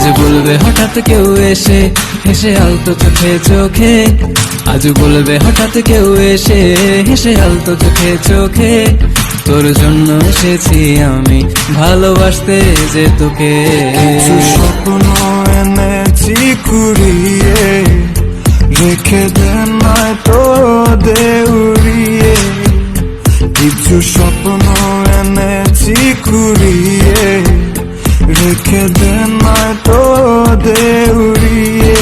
আজ বলবে হঠাৎ কেউ এসে হেসে আলতো চোখে চোখে, আজ বলবে হঠাৎ কেউ এসে হেসে আলতো চোখে চোখে, তোর জন্য এসেছি আমি ভালোবাসতে যে তোকে। কিছু স্বপ্ন এনেছি কুড়িয়ে, রেখে দে নয়তো দে উড়িয়ে। কিছু স্বপ্ন এনেছি কুড়িয়ে, রেখে দে নয়তো দে উড়িয়ে।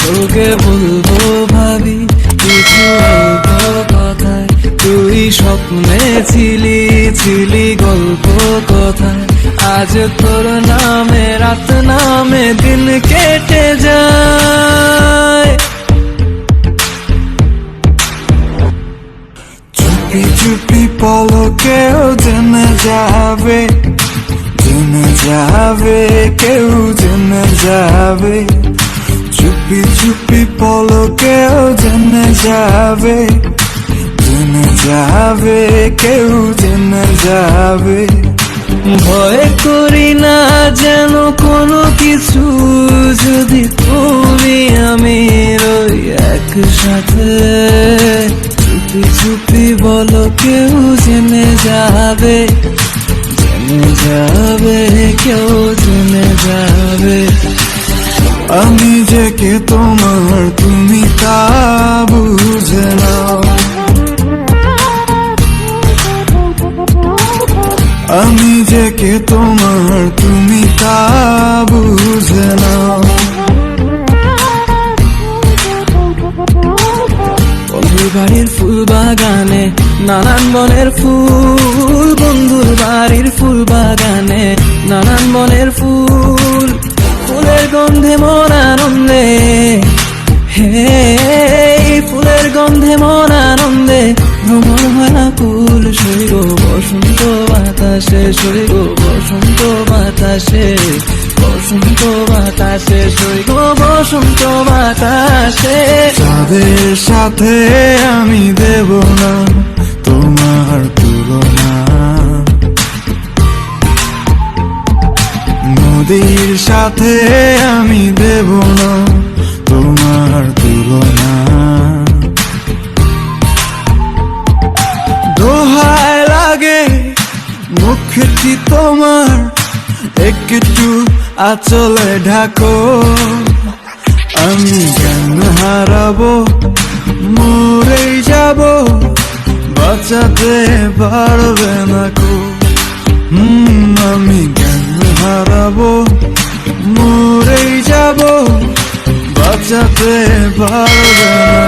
তোকে বলবো ভাবি কিছু অল্প কথায়, তুই স্বপ্নে ছিলি ছিলি গল্প কথায়। আজ তোর নামে রাত নামে দিন কেটে যায়। চুপি চুপি পলকেও জেনে যাবে, জেনে যাবে, কেউ জেনে যাবে। চুপি চুপি পলকেও জেনে যাবে, জেনে যাবে, কেউ জেনে যাবে। ভয় করি না যেন কোনো কিছু, যদি তুমি আমি রই একসাথে। চুপি চুপি বলো কেউ জেনে যাবে, জেনে যাবে, কেউ জেনে যাবে। আমি যে কে তোমার তুমি তা বুঝে নাও, আমি যে কে তোমার তুমি তা বুঝে নাও। বন্ধুর বাড়ির ফুল বাগানে নানান বনের ফুল, বন্ধুর বাড়ির ফুল বাগানে নানান বনের ফুল। ফুলের গন্ধে মন আনন্দে, হে ফুলের গন্ধে মন আনন্দে ভ্রমণ হয় না কুল। সইগ বসন্ত বাতাসে, সইগ বসন্ত বাতাসে, বসন্ত বাতাসে, সইগ বসন্ত বাতাসে। তাদের সাথে আমি দেব না তোমার তুলনা, নদীর সাথে আমি দেব না তোমার তুলনা। দোহায় লাগে মুখটি তোমার, একটু আঁচলে ঢাকো। আমি জ্ঞান হারাবো, মরেই যাব, বাঁচাতে পারবে না কো। আমি জ্ঞান হারাবো, মরেই যাব, বাঁচাতে পারবে না।